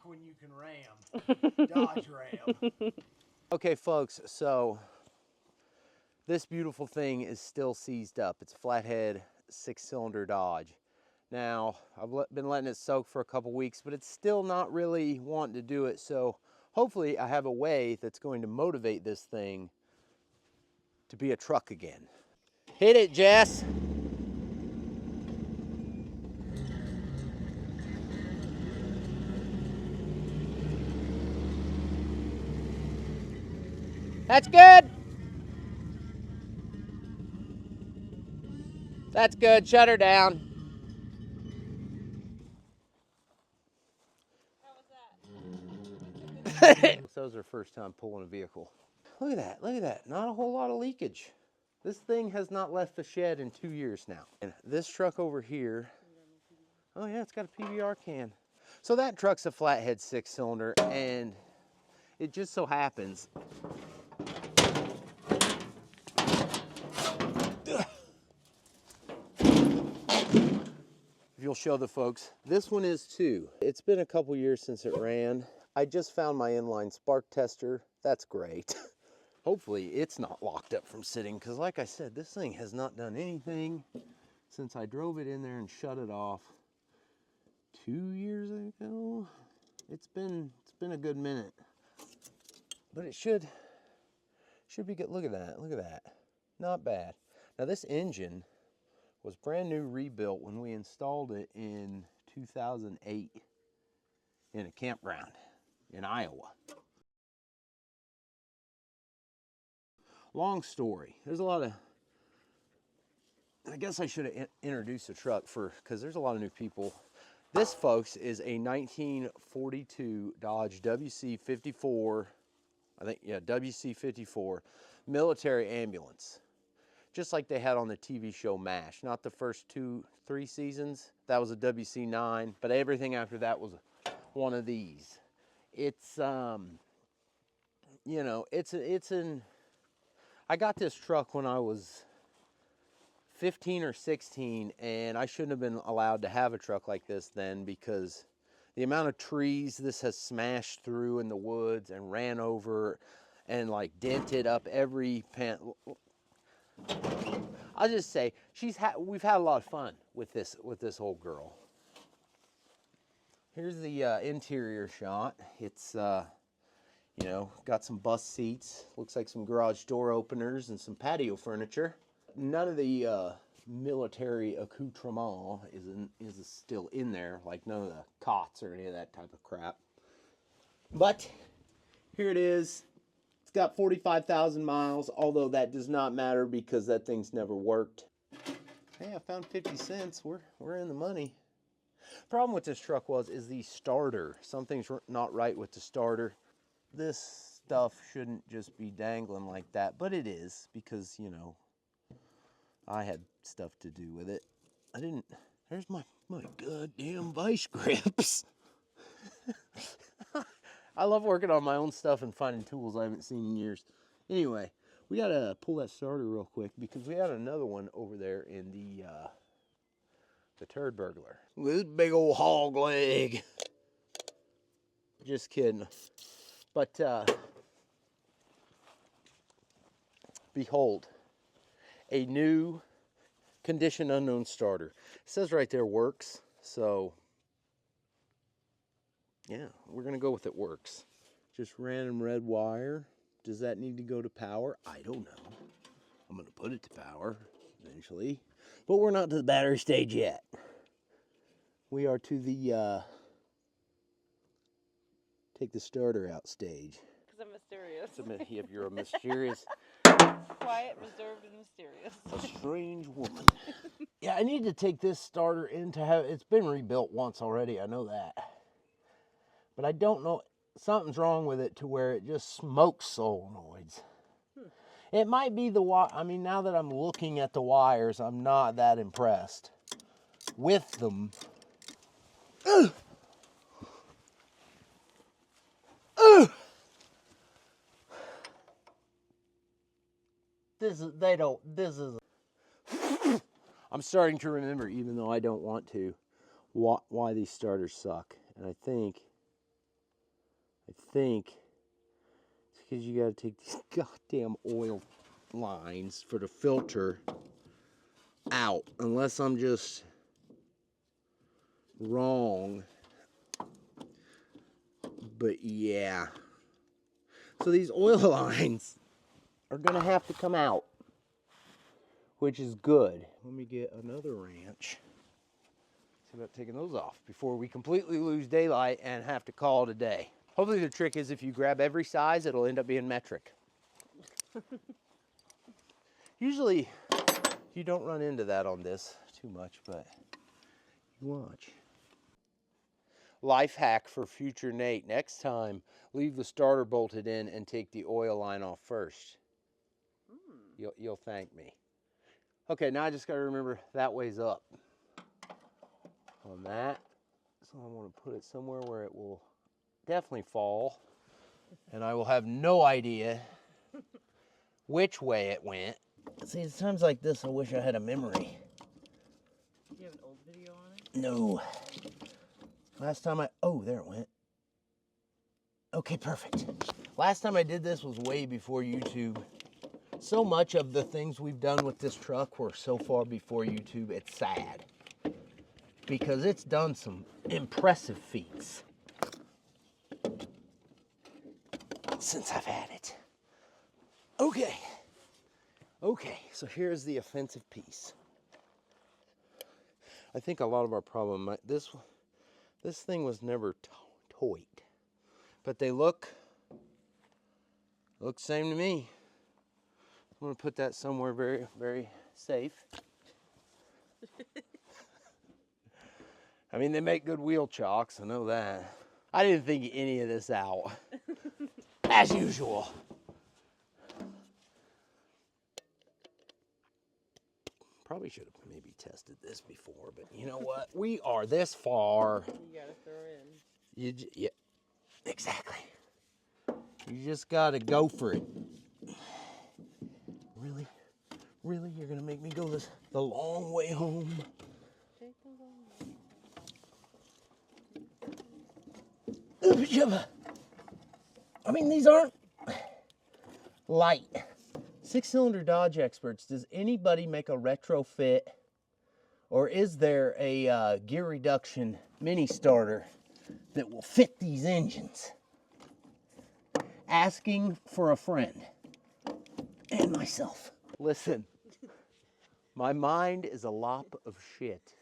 when you can ram. Dodge ram. Okay, folks, so this beautiful thing is still seized up. It's a flathead 6-cylinder Dodge. Now, I've been letting it soak for a couple weeks, but it's still not really wanting to do it. So hopefully I have a way that's going to motivate this thing to be a truck again. Hit it, Jess. That's good. That's good. Shut her down. How was that? That was her first time pulling a vehicle. Look at that. Look at that. Not a whole lot of leakage. This thing has not left the shed in 2 years now. And this truck over here, oh yeah, it's got a PBR can. So that truck's a flathead 6-cylinder, and it just so happens if you'll show the folks, this one is too. It's been a couple years since it ran. I just found my inline spark tester. That's great. Hopefully it's not locked up from sitting, because like I said, this thing has not done anything since I drove it in there and shut it off 2 years ago. It's been a good minute, but it should be good. Look at that. Look at that. Not bad. Now this engine was brand new, rebuilt when we installed it in 2008 in a campground in Iowa. Long story. There's a lot of, I guess I should have introduced the truck because there's a lot of new people. This, folks, is a 1942 Dodge WC-54, I think, yeah, WC-54 military ambulance. Just like they had on the TV show MASH. Not the first 2-3 seasons. That was a WC-9, but everything after that was one of these. It's, you know, I got this truck when I was 15 or 16, and I shouldn't have been allowed to have a truck like this then, because the amount of trees this has smashed through in the woods and ran over and like dented up every pan. I'll just say we've had a lot of fun with this old girl. Here's the interior shot. It's you know, got some bus seats, looks like some garage door openers and some patio furniture. None of the military accoutrement is still in there, like none of the cots or any of that type of crap. But here it is. It's got 45,000 miles, although that does not matter because that thing's never worked. Hey, I found 50 cents. We're in the money. Problem with this truck is the starter. Something's not right with the starter. This stuff shouldn't just be dangling like that, but it is, because, you know, I had stuff to do with it. There's my goddamn vice grips. I love working on my own stuff and finding tools I haven't seen in years. Anyway, we gotta pull that starter real quick because we had another one over there in the turd burglar. This big old hog leg. Just kidding. But behold, a new condition unknown starter. It says right there works, so yeah, we're gonna go with it works. Just random red wire. Does that need to go to power? I don't know. I'm gonna put it to power eventually, but we're not to the battery stage yet. We are to the take the starter out stage. Because I'm mysterious. You're a mysterious, quiet, reserved, and mysterious. a strange woman. Yeah, I need to take this starter in to have. It's been rebuilt once already. I know that, but I don't know. Something's wrong with it to where it just smokes solenoids. It might be the wire. I mean, now that I'm looking at the wires, I'm not that impressed with them. Ugh. Ugh. I'm starting to remember, even though I don't want to, why these starters suck. And I think I think it's because you got to take these goddamn oil lines for the filter out, unless I'm just wrong. But yeah, so these oil lines are gonna have to come out, which is good. Let me get another wrench. See about taking those off before we completely lose daylight and have to call it a day. Hopefully the trick is if you grab every size, it'll end up being metric. Usually you don't run into that on this too much, but you watch. Life hack for future Nate. Next time, leave the starter bolted in and take the oil line off first. You'll thank me. Okay, now I just gotta remember that way's up on that. So I want to put it somewhere where it will definitely fall, and I will have no idea which way it went. See, it's times like this I wish I had a memory. Do you have an old video on it? No. Last time oh, there it went. Okay, perfect. Last time I did this was way before YouTube. So much of the things we've done with this truck were so far before YouTube, it's sad. Because it's done some impressive feats since I've had it. Okay. Okay, so here's the offensive piece. I think a lot of our problem, this thing was never toyed. But they look same to me. I'm gonna put that somewhere very, very safe. I mean, they make good wheel chocks, I know that. I didn't think any of this out, as usual. Probably should have maybe tested this before, but you know what? We are this far. You gotta throw in. Yeah, exactly. You just gotta go for it. Really? Really? You're gonna make me go the long way home? Take the long way. I mean, these aren't light. 6-cylinder Dodge experts, does anybody make a retrofit, or is there a gear reduction mini starter that will fit these engines? Asking for a friend and myself. Listen, my mind is a lop of shit.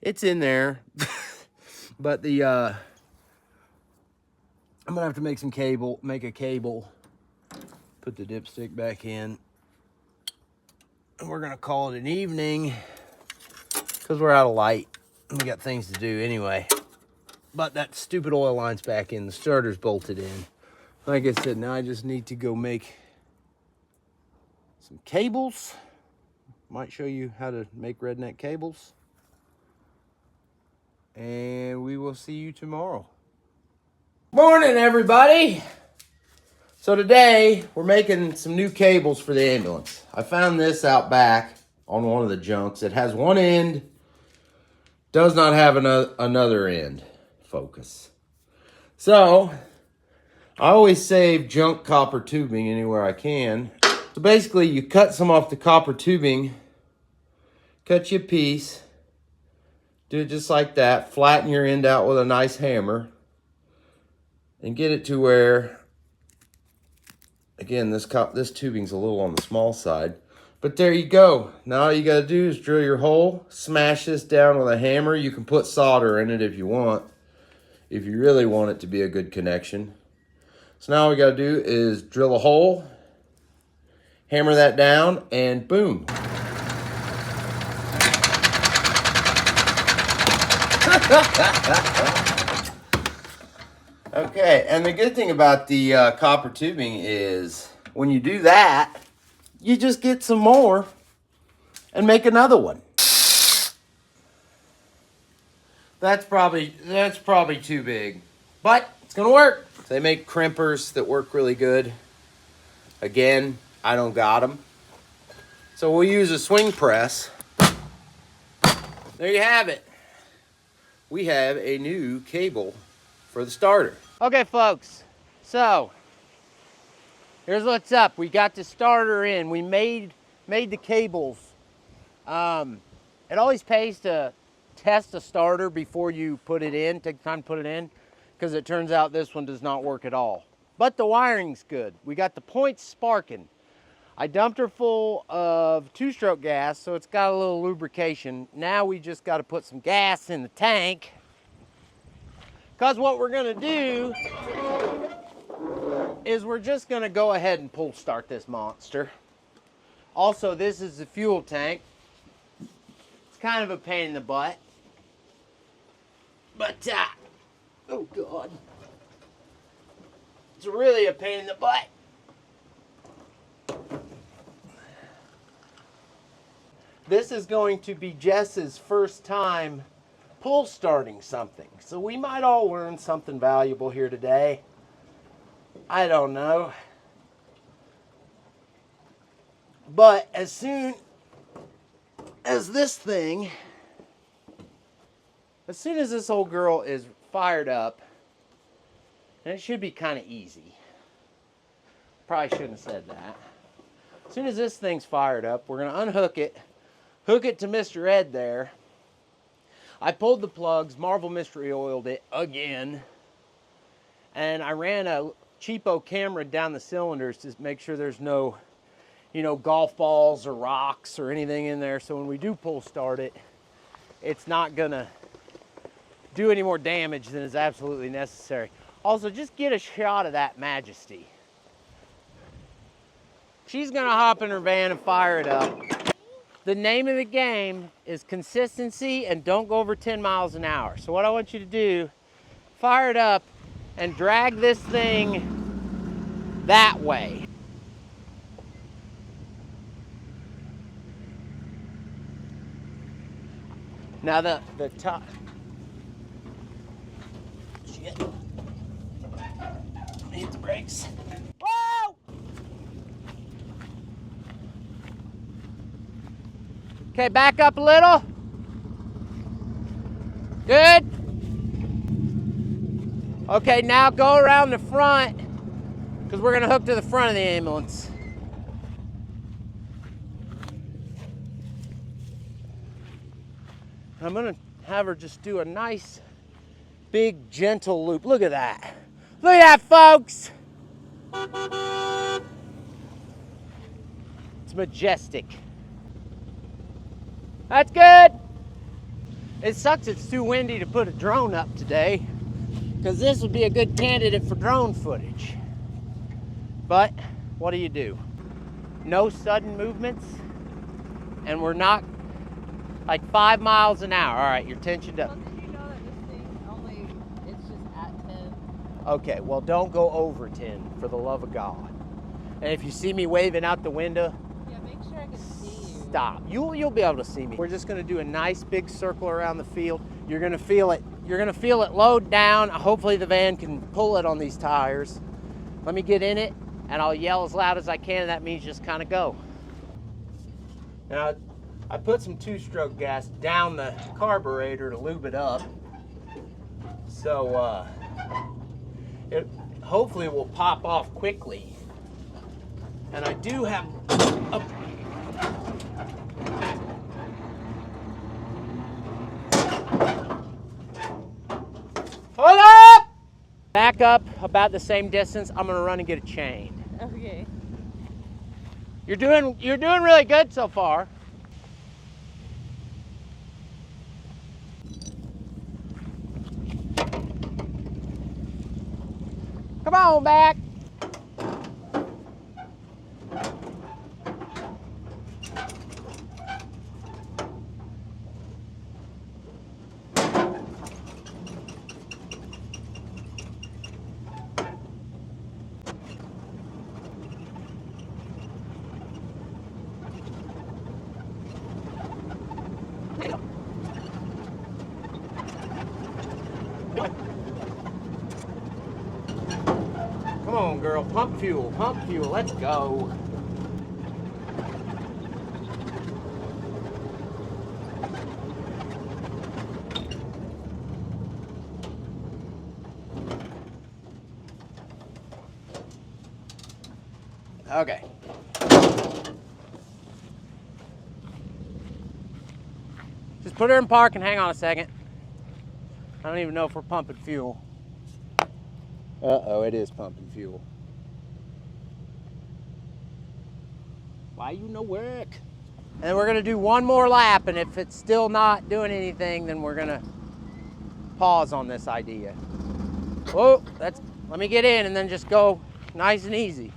It's in there, but I'm gonna have to make a cable, put the dipstick back in, and we're gonna call it an evening because we're out of light and we got things to do anyway. But that stupid oil line's back in, the starter's bolted in. Like I said, now I just need to go make some cables. Might show you how to make redneck cables. And we will see you tomorrow. Morning, everybody. So today we're making some new cables for the ambulance. I found this out back on one of the junks. It has one end, does not have another end focus. So I always save junk copper tubing anywhere I can. So basically you cut some off the copper tubing, cut you a piece, do it just like that, flatten your end out with a nice hammer, and get it to where, again, this tubing's a little on the small side, but there you go. Now all you gotta do is drill your hole, smash this down with a hammer. You can put solder in it if you want, if you really want it to be a good connection. So now all we gotta do is drill a hole, hammer that down, and boom. Okay, and the good thing about the copper tubing is when you do that, you just get some more and make another one. That's probably too big, but it's gonna work. They make crimpers that work really good. Again, I don't got them, so we'll use a swing press. There you have it. we have a new cable for the starter. Okay, folks, so here's what's up. We got the starter in. We made the cables. It always pays to test a starter before you put it in, take time to put it in, because it turns out this one does not work at all. But the wiring's good. We got the points sparking. I dumped her full of two-stroke gas, so it's got a little lubrication. Now we just got to put some gas in the tank, because what we're going to do is we're just going to go ahead and pull start this monster. Also, this is the fuel tank. It's kind of a pain in the butt. But, oh God. It's really a pain in the butt. This is going to be Jess's first time pull starting something. So we might all learn something valuable here today. I don't know. But as soon as this old girl is fired up, and it should be kind of easy. Probably shouldn't have said that. As soon as this thing's fired up, we're going to unhook it, hook it to Mr. Ed there. I pulled the plugs, Marvel Mystery oiled it again, and I ran a cheapo camera down the cylinders to make sure there's no, golf balls or rocks or anything in there. So when we do pull start it, it's not gonna do any more damage than is absolutely necessary. Also, just get a shot of that majesty. She's gonna hop in her van and fire it up. The name of the game is consistency and don't go over 10 miles an hour. So what I want you to do, fire it up and drag this thing that way. Now the top. Shit. Hit the brakes. Whoa! Okay, back up a little. Good. Okay, now go around the front because we're gonna hook to the front of the ambulance. I'm gonna have her just do a nice, big, gentle loop. Look at that. Look at that, folks. It's majestic. That's good. It sucks it's too windy to put a drone up today, because this would be a good candidate for drone footage. But what do? No sudden movements, and we're not like 5 miles an hour. All right, you're tensioned up. Well, did you know that this thing it's just at 10? Okay, well, don't go over 10, for the love of God. And if you see me waving out the window, Yeah, make sure I can see you. stop. You'll be able to see me. We're just gonna do a nice big circle around the field. You're gonna feel it. You're gonna feel it load down. Hopefully the van can pull it on these tires. Let me get in it, and I'll yell as loud as I can, and that means just kind of go. Now, I put some two-stroke gas down the carburetor to lube it up. So it hopefully will pop off quickly. And I do have a hold up! Back up about the same distance. I'm gonna run and get a chain. Okay. You're doing really good so far. Come on back. Come on, girl. Pump fuel. Pump fuel. Let's go. Okay. Just put her in park and hang on a second. I don't even know if we're pumping fuel. Uh-oh, it is pumping fuel. Why you no work? And we're gonna do one more lap, and if it's still not doing anything, then we're gonna pause on this idea. Whoa, let me get in and then just go nice and easy.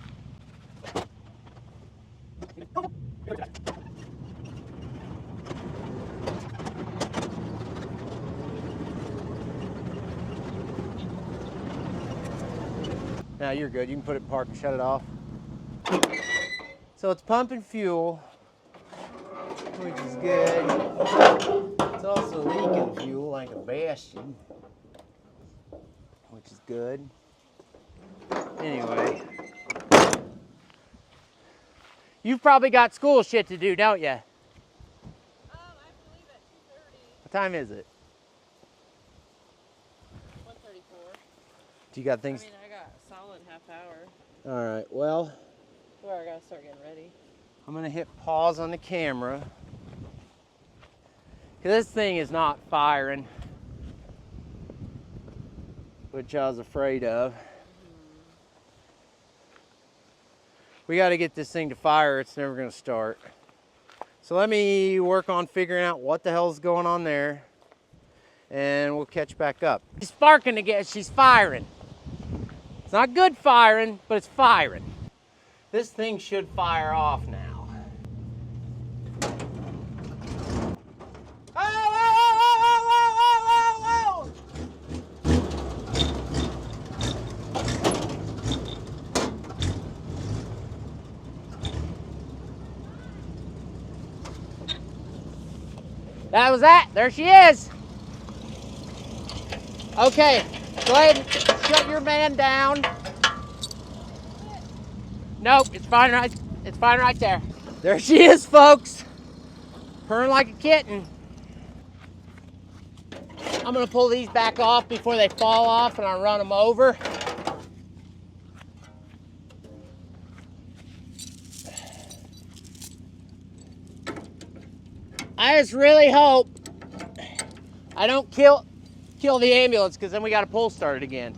Now you're good, you can put it in park and shut it off. So it's pumping fuel, which is good. It's also leaking fuel like a bastion, which is good. Anyway, you've probably got school shit to do, don't you? I have to leave at 2:30. What time is it? 1:34. Do you got things? I got a solid half hour. All right, well, Where I gotta start getting ready. I'm gonna hit pause on the camera. Cause this thing is not firing, which I was afraid of. We got to get this thing to fire. It's never going to start. So let me work on figuring out what the hell's going on there, and we'll catch back up. She's sparking again. She's firing. It's not good firing, but it's firing. This thing should fire off now. That was that. There she is. Okay, go ahead and shut your man down. Nope, it's fine right. It's fine right there. There she is, folks. Purring like a kitten. I'm gonna pull these back off before they fall off, and I'll run them over. I just really hope I don't kill the ambulance, because then we got to pull start it again.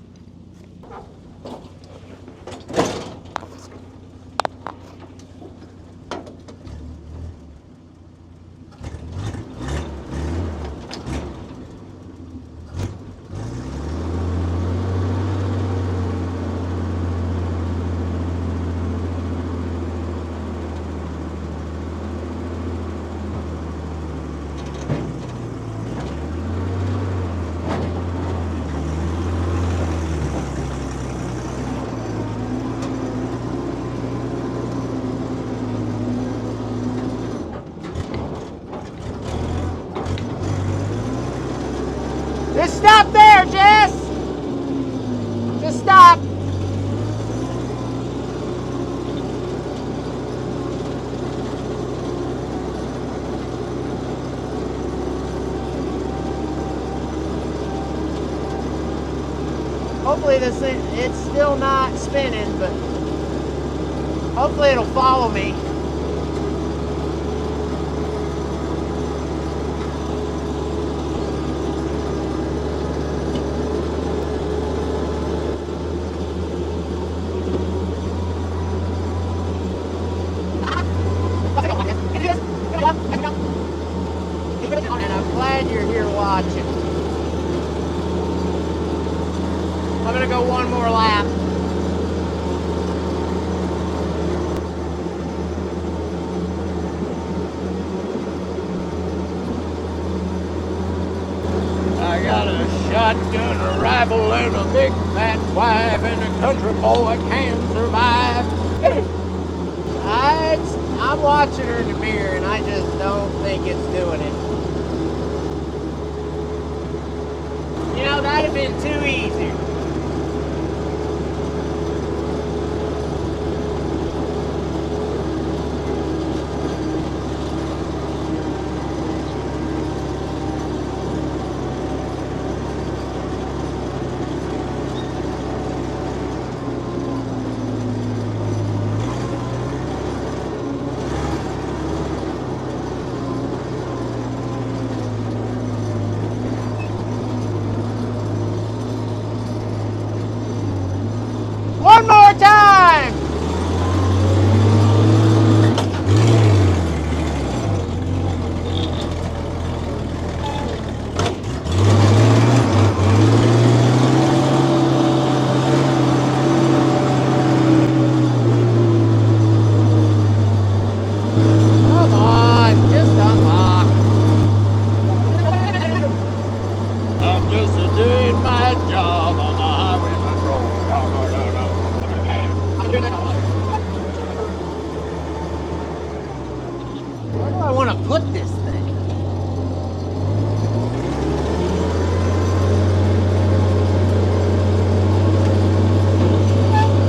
Just stop there, Jess! Just stop! Hopefully this thing, it's still not spinning, but hopefully it'll follow me. And I'm glad you're here watching. I'm gonna go one more lap. I got a shotgun, a rifle, and a big fat wife, and a country boy can survive. I'm watching her in the mirror, and I just don't think it's doing it. You know, that'd have been too easy. want to put this thing.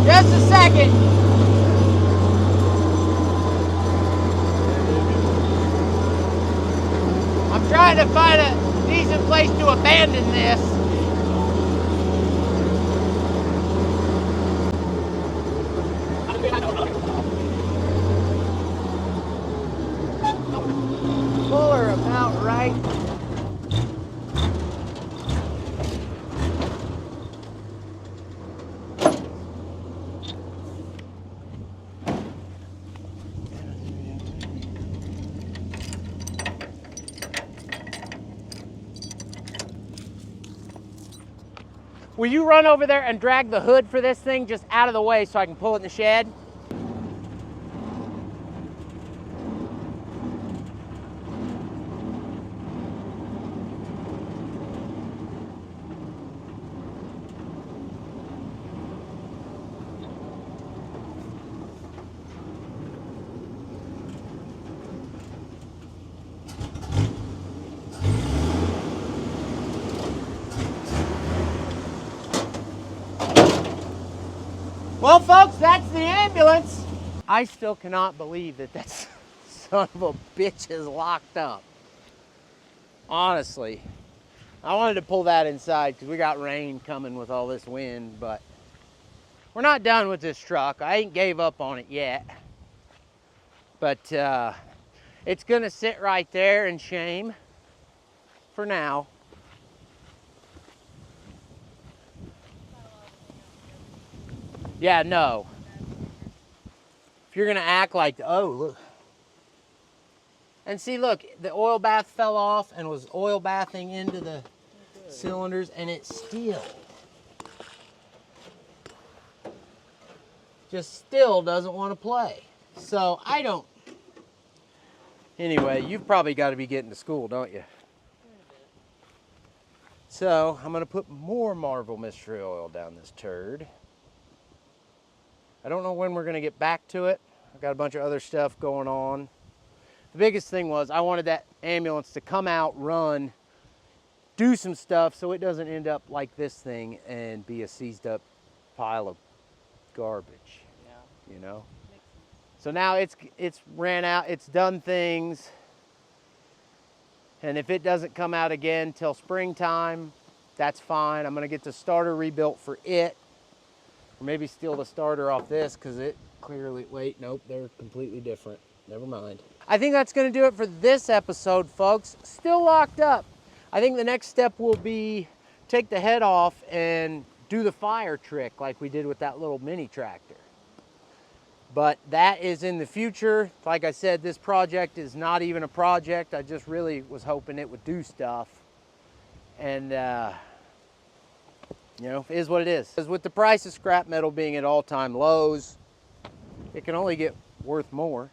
Just a second. I'm trying to find a decent place to abandon this. Puller about right. Will you run over there and drag the hood for this thing just out of the way so I can pull it in the shed? Well, folks, that's the ambulance. I still cannot believe that that son of a bitch is locked up. Honestly, I wanted to pull that inside because we got rain coming with all this wind, but we're not done with this truck. I ain't gave up on it yet, but it's gonna sit right there in shame for now. Yeah, no. If you're gonna act like, oh, look. And see, look, the oil bath fell off and was oil bathing into the cylinders, and it still doesn't want to play. So I don't. Anyway, you've probably got to be getting to school, don't you? So I'm gonna put more Marvel Mystery Oil down this turd. I don't know when we're gonna get back to it. I've got a bunch of other stuff going on. The biggest thing was I wanted that ambulance to come out, run, do some stuff so it doesn't end up like this thing and be a seized up pile of garbage. Yeah. You know? So now it's ran out, it's done things. And if it doesn't come out again till springtime, that's fine. I'm gonna get the starter rebuilt for it. Or maybe steal the starter off this because it clearly, wait, nope, they're completely different. Never mind. I think that's gonna do it for this episode, folks. Still locked up. I think the next step will be take the head off and do the fire trick like we did with that little mini tractor. But that is in the future. Like I said, this project is not even a project. I just really was hoping it would do stuff. And, you know, it is what it is. Because with the price of scrap metal being at all-time lows, it can only get worth more.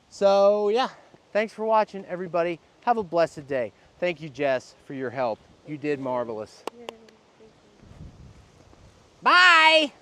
So, yeah, thanks for watching, everybody. Have a blessed day. Thank you, Jess, for your help. You did marvelous. Bye!